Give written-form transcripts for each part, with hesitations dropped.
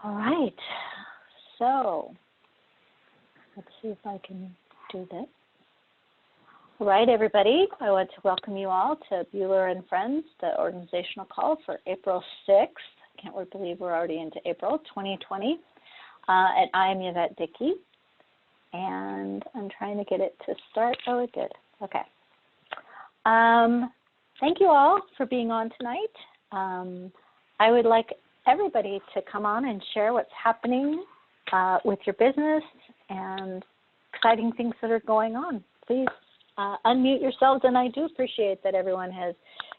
All right, so let's see if I can do this. All right, everybody, I want to welcome you all to Bueller and Friends, the organizational call for April 6th. I can't believe we're already into April 2020. And I'm Yvette Dickey, and I'm trying to get it to start. Oh, it did. Okay. Thank you all for being on tonight. I would like everybody to come on and share what's happening with your business and exciting things that are going on. Please unmute yourselves, and I do appreciate that everyone has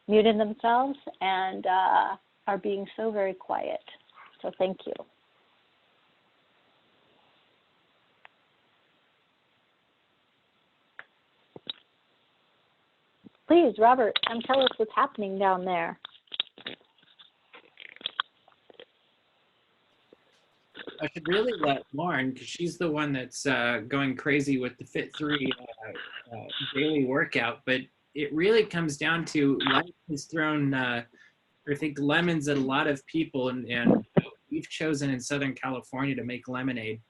muted themselves and are being so very quiet. So thank you. Please, Robert, tell us what's happening down there. I should really let Lauren, because she's the one that's going crazy with the Fit 3 daily workout, but it really comes down to life has thrown, I think, lemons at a lot of people, and we've chosen in Southern California to make lemonade.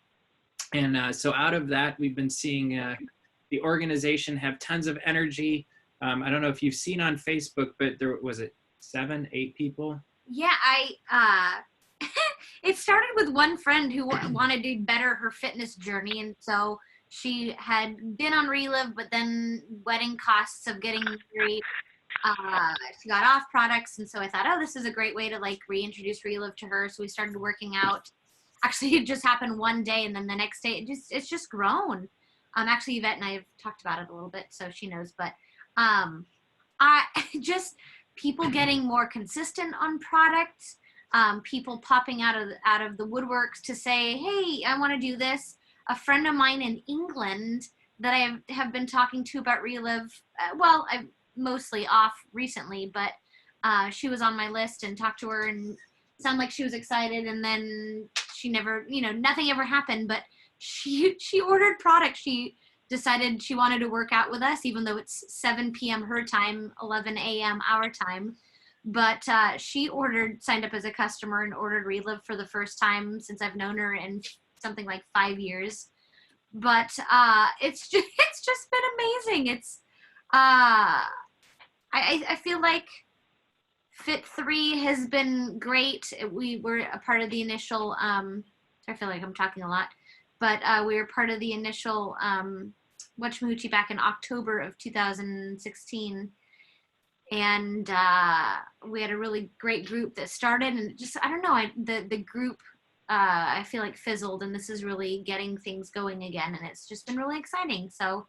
And so out of that, we've been seeing the organization have tons of energy. I don't know if you've seen on Facebook, but there was it 7, 8 people? Yeah, it started with one friend who wanted to better her fitness journey, and so she had been on Relive, but then wedding costs of getting married, she got off products, and so I thought, oh, this is a great way to like reintroduce Relive to her. So we started working out. Actually, it just happened one day, and then the next day it's just grown. Actually, Yvette and I have talked about it a little bit, so she knows, but I just people getting more consistent on products, people popping out of the woodworks to say, hey, I want to do this. A friend of mine in England that I have been talking to about Relive, well, I'm mostly off recently, but she was on my list and talked to her and sounded like she was excited, and then she never, nothing ever happened, but she ordered product. She decided she wanted to work out with us, even though it's 7 p.m. her time, 11 a.m. our time. But she signed up as a customer and ordered Relive for the first time since I've known her in something like 5 years. But it's just been amazing. It's I feel like Fit 3 has been great. We were a part of the initial. I feel like I'm talking a lot, but we were part of the initial Whatchamahoochee back in October of 2016. And we had a really great group that started, and just, I don't know, the group, I feel like fizzled, and this is really getting things going again, and it's just been really exciting. So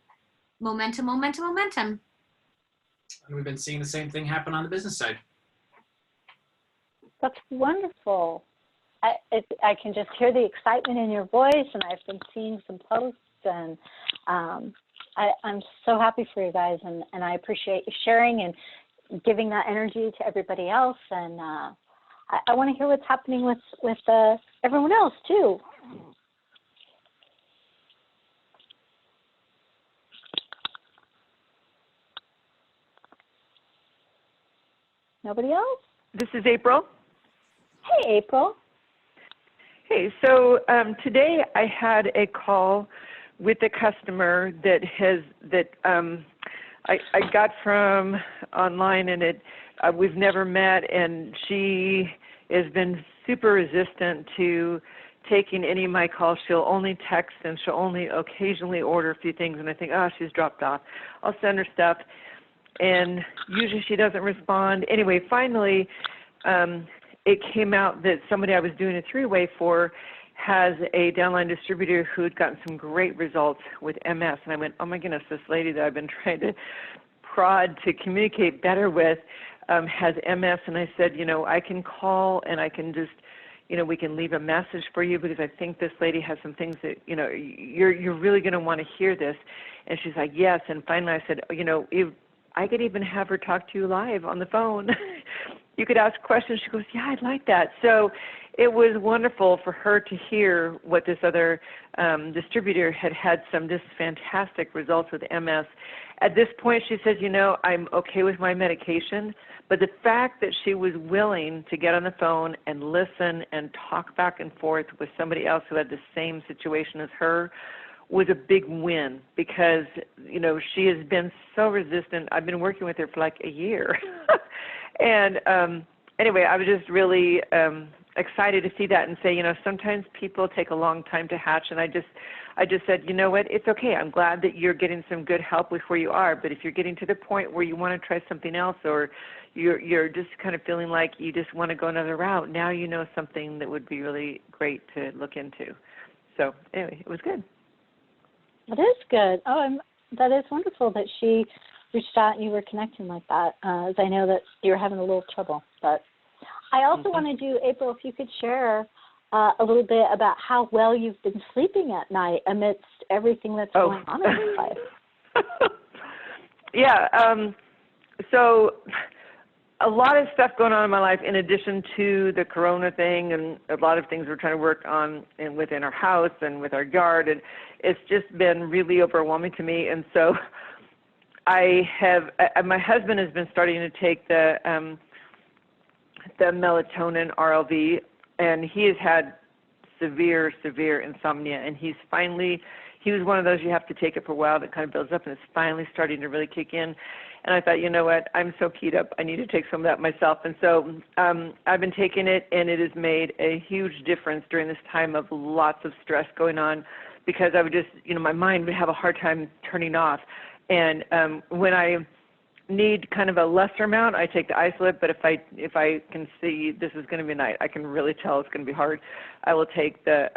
momentum. And we've been seeing the same thing happen on the business side. That's wonderful. I can just hear the excitement in your voice, and I've been seeing some posts, and I'm so happy for you guys, and I appreciate you sharing and giving that energy to everybody else. And I want to hear what's happening with everyone else too. Nobody else? This is April. Hey, April. Hey, so today I had a call with a customer that I got from online, and we've never met, and she has been super resistant to taking any of my calls. She'll only text, and she'll only occasionally order a few things, and I think, oh, she's dropped off. I'll send her stuff, and usually she doesn't respond. Anyway, finally, it came out that somebody I was doing a three-way for has a downline distributor who'd gotten some great results with MS. And I went, oh my goodness, this lady that I've been trying to prod to communicate better with has MS. And I said, I can call and I can just, we can leave a message for you, because I think this lady has some things that, you're really going to want to hear this. And she's like, yes. And finally I said, if I could even have her talk to you live on the phone. you could ask questions. She goes, yeah, I'd like that. So it was wonderful for her to hear what this other distributor had some just fantastic results with MS. At this point, she says, I'm okay with my medication, but the fact that she was willing to get on the phone and listen and talk back and forth with somebody else who had the same situation as her was a big win, because, she has been so resistant. I've been working with her for like a year. And anyway, I was just really excited to see that and say, sometimes people take a long time to hatch. And I just said, you know what, it's okay. I'm glad that you're getting some good help with where you are. But if you're getting to the point where you want to try something else, or you're just kind of feeling like you just want to go another route, now you know something that would be really great to look into. So anyway, it was good. It is good. That is wonderful that she reached out and you were connecting like that, as I know that you're having a little trouble. But I also wanted you, April, if you could share a little bit about how well you've been sleeping at night amidst everything that's going on in your life. Yeah. So a lot of stuff going on in my life in addition to the corona thing, and a lot of things we're trying to work on within our house and with our yard, and it's just been really overwhelming to me. And so my husband has been starting to take the melatonin RLV, and he has had severe insomnia, and he was one of those, you have to take it for a while, that kind of builds up, and it's finally starting to really kick in. And I thought, you know what, I'm so keyed up, I need to take some of that myself. And so I've been taking it, and it has made a huge difference during this time of lots of stress going on, because I would just, my mind would have a hard time turning off. And when I need kind of a lesser amount, I take the isolate. But if I can see this is going to be a night, I can really tell it's going to be hard, I will take the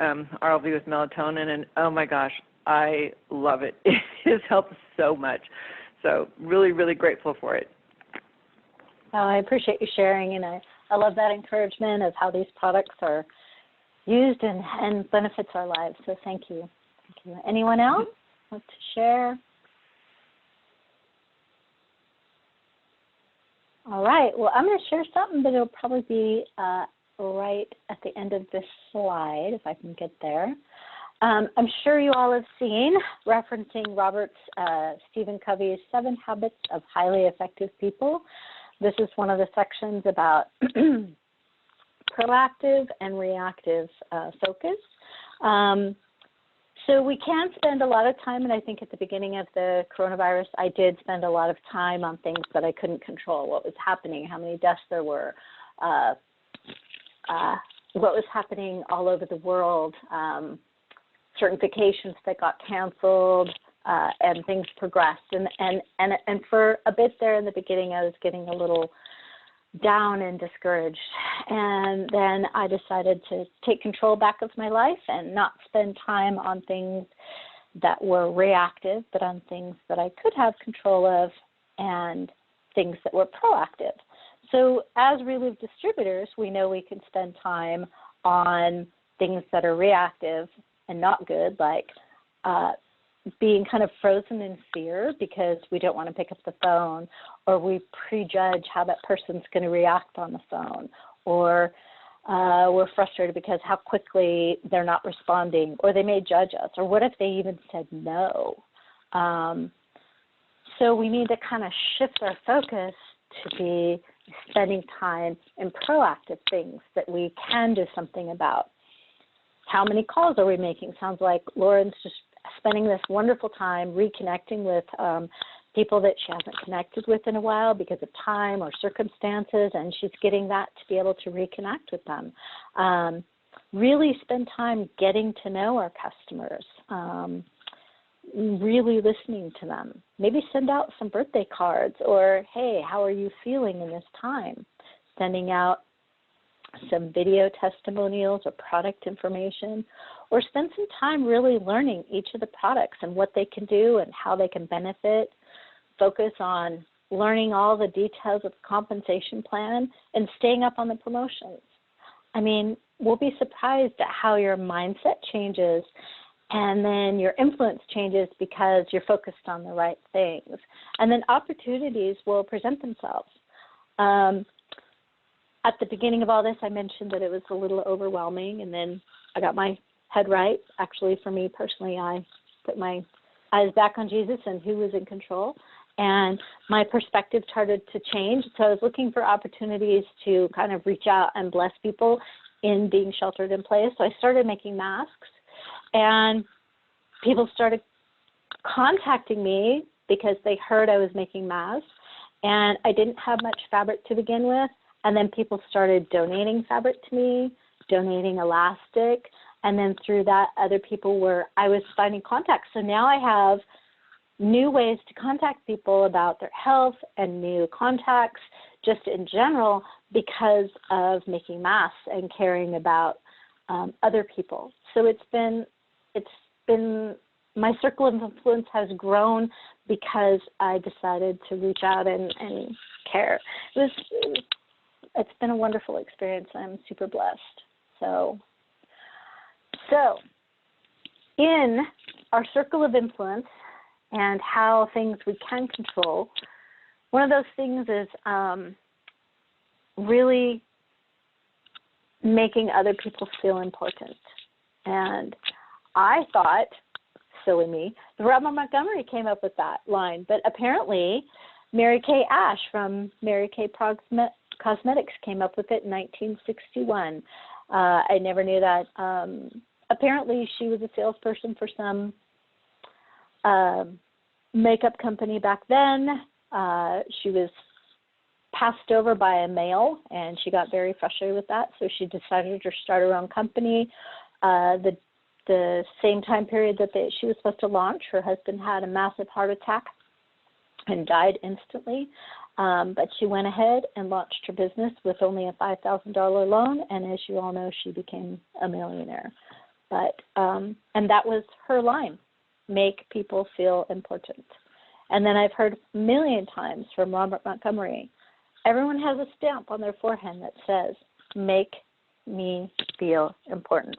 RLV with melatonin. And oh my gosh, I love it. It has helped so much. So really grateful for it. Oh, I appreciate you sharing, and I love that encouragement of how these products are used and benefits our lives. So thank you. Anyone else want to share? All right. Well, I'm going to share something, but it'll probably be right at the end of this slide, if I can get there. I'm sure you all have seen, referencing Robert Stephen Covey's 7 Habits of Highly Effective People. This is one of the sections about proactive and reactive focus. So we can spend a lot of time, and I think at the beginning of the coronavirus, I did spend a lot of time on things that I couldn't control, what was happening, how many deaths there were, what was happening all over the world, certain vacations that got canceled, and things progressed. And for a bit there in the beginning, I was getting a little down and discouraged. And then I decided to take control back of my life and not spend time on things that were reactive, but on things that I could have control of and things that were proactive. So as Relive distributors, we know we can spend time on things that are reactive and not good, like being kind of frozen in fear because we don't want to pick up the phone, or we prejudge how that person's going to react on the phone, or we're frustrated because how quickly they're not responding, or they may judge us, or what if they even said no? So we need to kind of shift our focus to be spending time in proactive things that we can do something about. How many calls are we making? Sounds like Lauren's just spending this wonderful time reconnecting with people that she hasn't connected with in a while because of time or circumstances, and she's getting that to be able to reconnect with them. Really spend time getting to know our customers, really listening to them. Maybe send out some birthday cards, or, hey, how are you feeling in this time? Sending out some video testimonials or product information, or spend some time really learning each of the products and what they can do and how they can benefit. Focus on learning all the details of the compensation plan and staying up on the promotions. I mean, we'll be surprised at how your mindset changes and then your influence changes because you're focused on the right things. And then opportunities will present themselves. at the beginning of all this, I mentioned that it was a little overwhelming, and then I got my head right. Actually, for me personally, I put my eyes back on Jesus and who was in control, and my perspective started to change. So I was looking for opportunities to kind of reach out and bless people in being sheltered in place. So I started making masks, and people started contacting me because they heard I was making masks, and I didn't have much fabric to begin with. And then people started donating fabric to me, donating elastic, and then through that, other people I was finding contacts. So now I have new ways to contact people about their health and new contacts just in general because of making masks and caring about other people. So it's been my circle of influence has grown because I decided to reach out and care. It's been a wonderful experience. I'm super blessed. So in our circle of influence and how things we can control, one of those things is really making other people feel important. And I thought, silly me, Robert Montgomery came up with that line, but apparently Mary Kay Ash from Mary Kay Cosmetics came up with it in 1961. I never knew that. Apparently she was a salesperson for some makeup company back then. She was passed over by a male, and she got very frustrated with that, so she decided to start her own company. The same time period that she was supposed to launch, her husband had a massive heart attack and died instantly. But she went ahead and launched her business with only a $5,000 loan, and as you all know, she became a millionaire. But and that was her line: make people feel important. And then I've heard a million times from Robert Montgomery, everyone has a stamp on their forehead that says, "Make me feel important."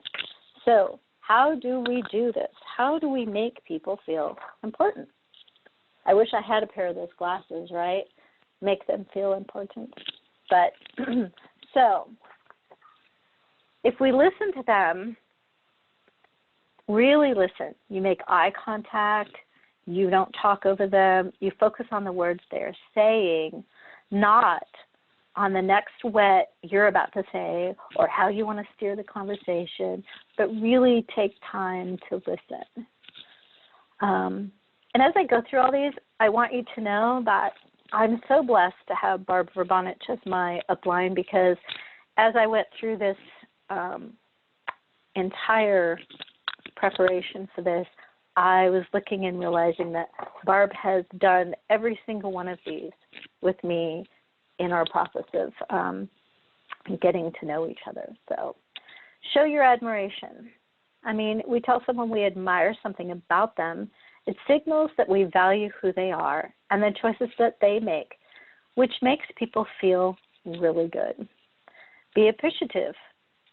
So how do we do this? How do we make people feel important? I wish I had a pair of those glasses, right? Make them feel important. But so if we listen to them, really listen. You make eye contact. You don't talk over them. You focus on the words they're saying, not on the next what you're about to say or how you want to steer the conversation, but really take time to listen. And as I go through all these, I want you to know that I'm so blessed to have Barb Verbanich as my upline, because as I went through this entire preparation for this, I was looking and realizing that Barb has done every single one of these with me in our process of getting to know each other. So show your admiration. I mean, we tell someone we admire something about them. It signals that we value who they are and the choices that they make, which makes people feel really good. Be appreciative.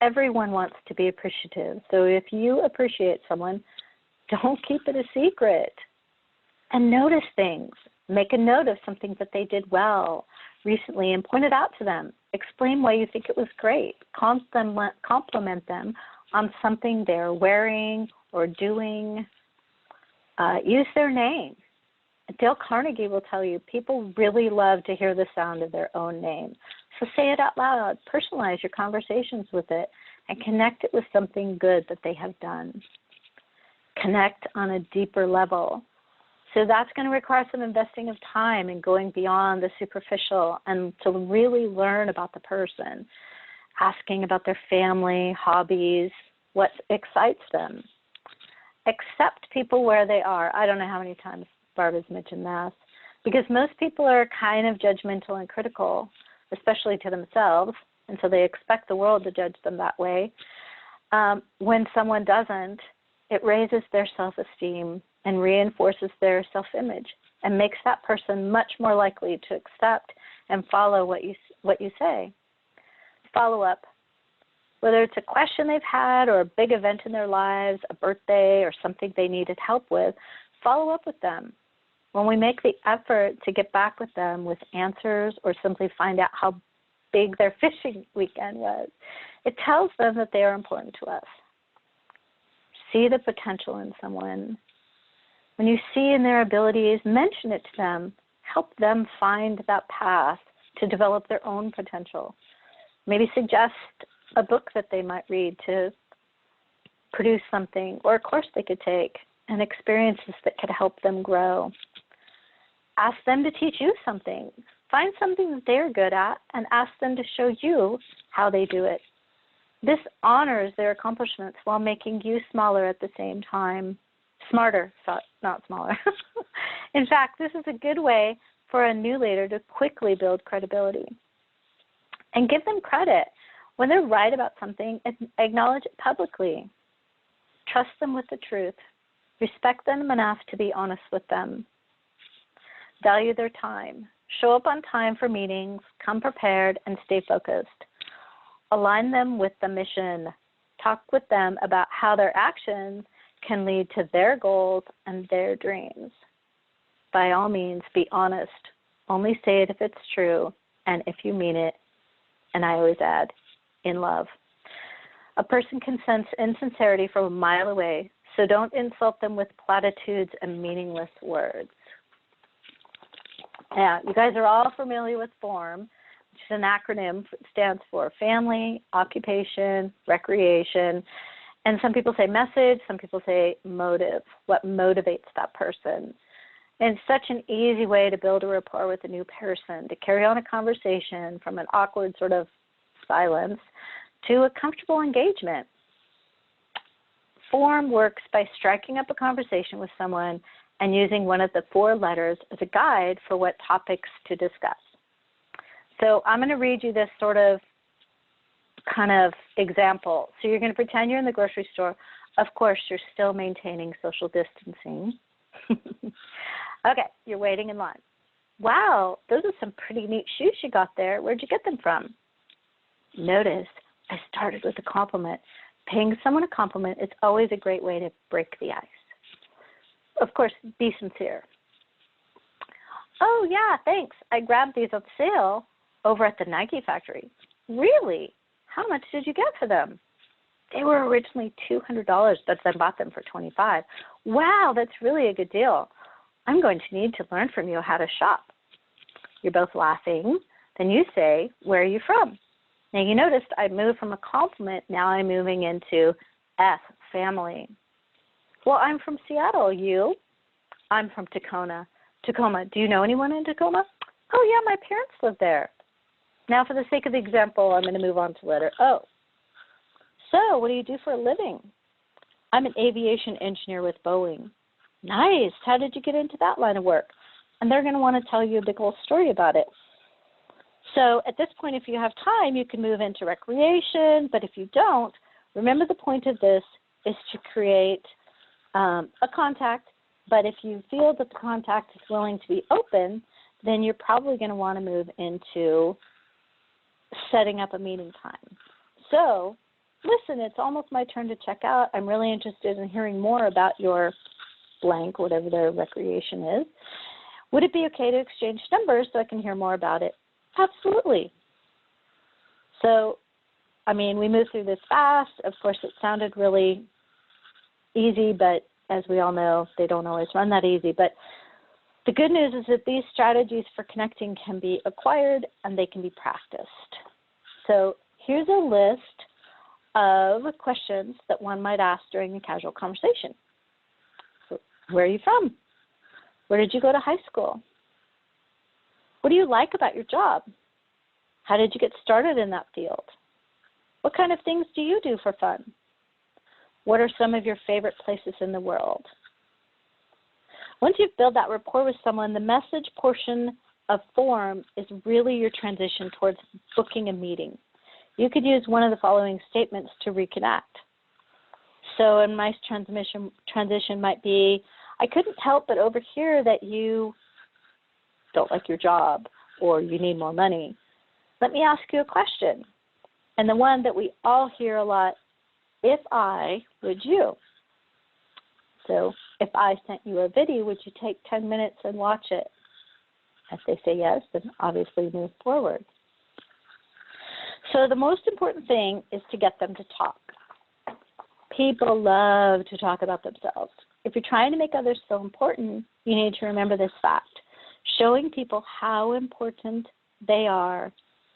Everyone wants to be appreciative. So if you appreciate someone, don't keep it a secret. And notice things. Make a note of something that they did well recently and point it out to them. Explain why you think it was great. Compliment them on something they're wearing or doing. Use their name. Dale Carnegie will tell you people really love to hear the sound of their own name. So say it out loud. Personalize your conversations with it and connect it with something good that they have done. Connect on a deeper level. So that's going to require some investing of time and going beyond the superficial and to really learn about the person, asking about their family, hobbies, what excites them. Accept people where they are. I don't know how many times Barb has mentioned that, because most people are kind of judgmental and critical, especially to themselves, and so they expect the world to judge them that way. When someone doesn't, it raises their self-esteem and reinforces their self-image and makes that person much more likely to accept and follow what you say. Follow up. Whether it's a question they've had or a big event in their lives, a birthday or something they needed help with, follow up with them. When we make the effort to get back with them with answers or simply find out how big their fishing weekend was. It tells them that they are important to us. See the potential in someone. When you see in their abilities, mention it to them. Help them find that path to develop their own potential. Maybe suggest a book that they might read to produce something, or a course they could take, and experiences that could help them grow. Ask them to teach you something. Find something that they're good at and ask them to show you how they do it. This honors their accomplishments while making you smaller at the same time. Smarter, not smaller. In fact, this is a good way for a new leader to quickly build credibility. And give them credit. When they're right about something, acknowledge it publicly. Trust them with the truth. Respect them enough to be honest with them. Value their time. Show up on time for meetings, come prepared, and stay focused. Align them with the mission. Talk with them about how their actions can lead to their goals and their dreams. By all means, be honest. Only say it if it's true and if you mean it. And I always add, in love. A person can sense insincerity from a mile away, so don't insult them with platitudes and meaningless words. Now, you guys are all familiar with FORM, which is an acronym. It stands for family, occupation, recreation, and some people say message, some people say motive, what motivates that person. And it's such an easy way to build a rapport with a new person, to carry on a conversation from an awkward sort of silence to a comfortable engagement. FORM works by striking up a conversation with someone and using one of the 4 letters as a guide for what topics to discuss. So I'm going to read you this sort of kind of example. So you're going to pretend you're in the grocery store. Of course, you're still maintaining social distancing. Okay, you're waiting in line. Wow, those are some pretty neat shoes you got there. Where'd you get them from? Notice I started with a compliment. Paying someone a compliment is always a great way to break the ice. Of course, be sincere. Oh, yeah, thanks. I grabbed these on sale over at the Nike factory. Really? How much did you get for them? They were originally $200, but I bought them for $25. Wow, that's really a good deal. I'm going to need to learn from you how to shop. You're both laughing. Then you say, where are you from? Now you noticed I moved from a compliment. Now I'm moving into F, family. Well, I'm from Seattle. You? I'm from Tacoma. Tacoma. Do you know anyone in Tacoma? Oh, yeah, my parents live there. Now, for the sake of the example, I'm going to move on to letter O. So, what do you do for a living? I'm an aviation engineer with Boeing. Nice. How did you get into that line of work? And they're going to want to tell you a big old story about it. So, at this point, if you have time, you can move into recreation. But if you don't, remember the point of this is to create a contact. But if you feel that the contact is willing to be open, then you're probably going to want to move into setting up a meeting time. So, listen, it's almost my turn to check out. I'm really interested in hearing more about your blank, whatever their recreation is. Would it be okay to exchange numbers so I can hear more about it? Absolutely. So, I mean, we moved through this fast. Of course, it sounded really easy, but as we all know, they don't always run that easy. But the good news is that these strategies for connecting can be acquired and they can be practiced. So here's a list of questions that one might ask during a casual conversation. So, where are you from? Where did you go to high school? What do you like about your job? How did you get started in that field? What kind of things do you do for fun? What are some of your favorite places in the world? Once you've built that rapport with someone, the message portion of FORM is really your transition towards booking a meeting. You could use one of the following statements to reconnect. So a nice transition might be, I couldn't help but overhear that you don't like your job or you need more money. Let me ask you a question. And the one that we all hear a lot, if I, would you? So if I sent you a video, would you take 10 minutes and watch it? If they say yes, then obviously move forward. So the most important thing is to get them to talk. People love to talk about themselves. If you're trying to make others feel important, you need to remember this fact. Showing people how important they are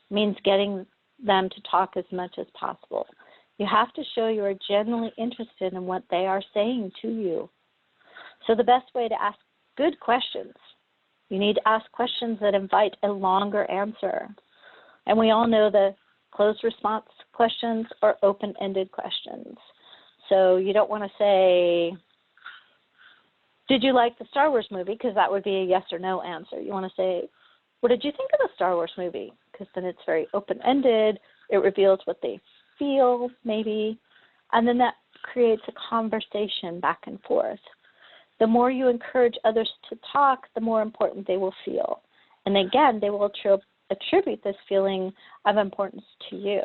means getting them to talk as much as possible. You have to show you are genuinely interested in what they are saying to you. So the best way to ask good questions, you need to ask questions that invite a longer answer. And we all know the closed response questions or open-ended questions. So you don't want to say, did you like the Star Wars movie? Because that would be a yes or no answer. You want to say, what did you think of the Star Wars movie? Because then it's very open-ended. It reveals what they feel, maybe. And then that creates a conversation back and forth. The more you encourage others to talk, the more important they will feel. And again, they will attribute this feeling of importance to you.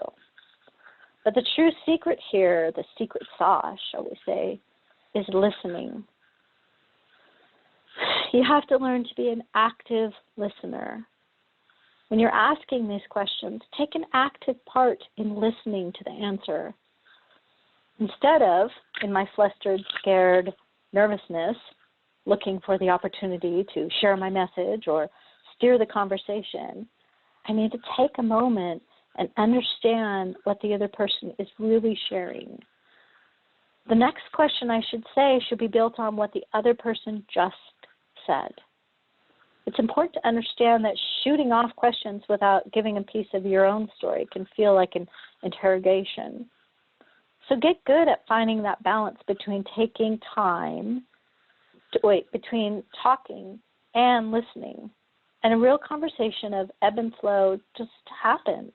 But the true secret here, the secret sauce, shall we say, is listening. You have to learn to be an active listener. When you're asking these questions, take an active part in listening to the answer. Instead of, in my flustered, scared nervousness, looking for the opportunity to share my message or steer the conversation, I need to take a moment and understand what the other person is really sharing. The next question I should say should be built on what the other person just said. It's important to understand that shooting off questions without giving a piece of your own story can feel like an interrogation. So get good at finding that balance between taking time, between talking and listening. And a real conversation of ebb and flow just happens.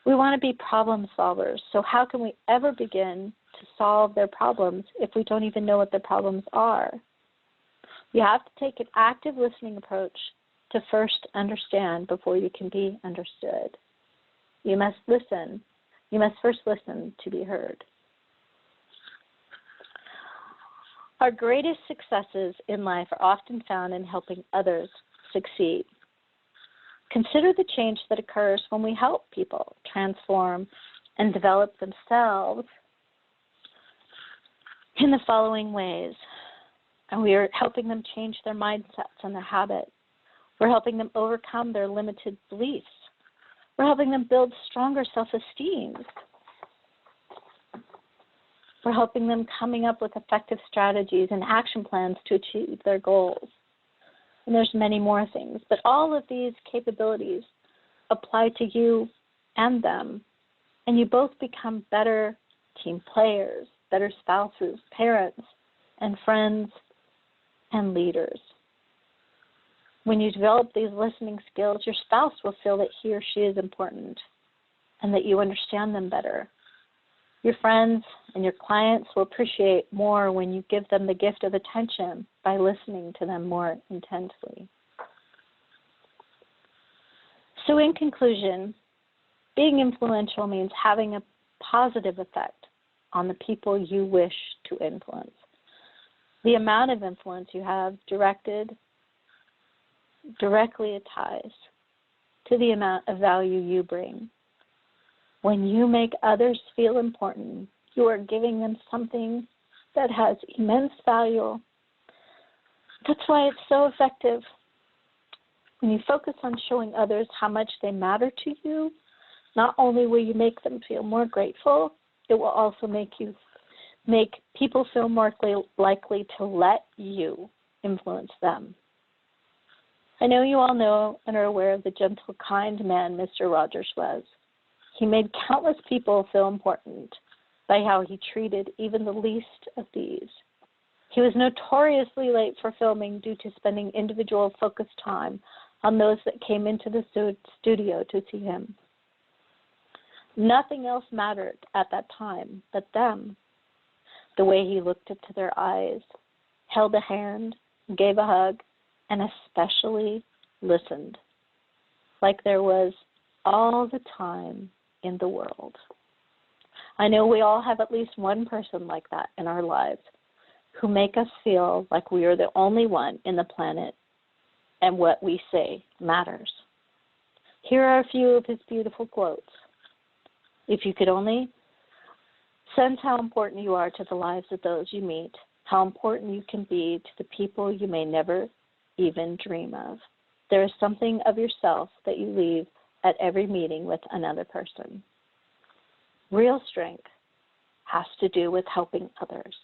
We want to be problem solvers, so how can we ever begin to solve their problems if we don't even know what their problems are? You have to take an active listening approach to first understand before you can be understood. You must listen. You must first listen to be heard. Our greatest successes in life are often found in helping others succeed. Consider the change that occurs when we help people transform and develop themselves in the following ways. And we are helping them change their mindsets and their habits. We're helping them overcome their limited beliefs. We're helping them build stronger self-esteem. We're helping them coming up with effective strategies and action plans to achieve their goals. And there's many more things. But all of these capabilities apply to you and them. And you both become better team players, better spouses, parents, and friends, and leaders. When you develop these listening skills, your spouse will feel that he or she is important and that you understand them better. Your friends and your clients will appreciate more when you give them the gift of attention by listening to them more intensely. So in conclusion, being influential means having a positive effect on the people you wish to influence. The amount of influence you have directly ties to the amount of value you bring. When you make others feel important, you are giving them something that has immense value. That's why it's so effective. When you focus on showing others how much they matter to you, not only will you make them feel more grateful, it will also make people feel more likely to let you influence them. I know you all know and are aware of the gentle, kind man Mr. Rogers was. He made countless people feel important by how he treated even the least of these. He was notoriously late for filming due to spending individual focused time on those that came into the studio to see him. Nothing else mattered at that time but them. The way he looked into their eyes, held a hand, gave a hug, and especially listened, like there was all the time in the world. I know we all have at least one person like that in our lives who make us feel like we are the only one in the planet and what we say matters. Here are a few of his beautiful quotes. If you could only sense how important you are to the lives of those you meet, how important you can be to the people you may never even dream of. There is something of yourself that you leave at every meeting with another person. Real strength has to do with helping others.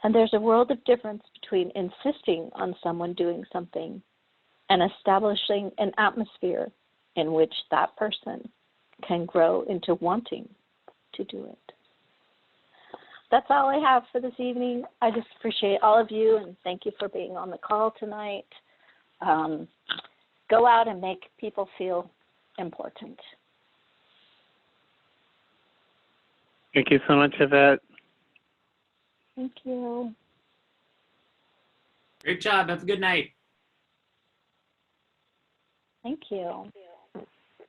And there's a world of difference between insisting on someone doing something and establishing an atmosphere in which that person can grow into wanting to do it. That's all I have for this evening. I just appreciate all of you and thank you for being on the call tonight. Go out and make people feel important. Thank you so much, Yvette. Thank you. Great job. Have a good night. Thank you.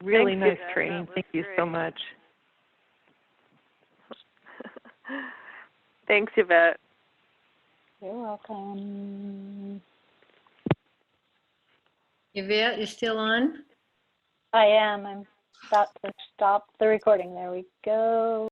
Really Thanks, nice Yvette. training. That was Thank you so great. much. Thanks, Yvette. You're welcome. Yvette, you still on? I am. I'm about to stop the recording. There we go.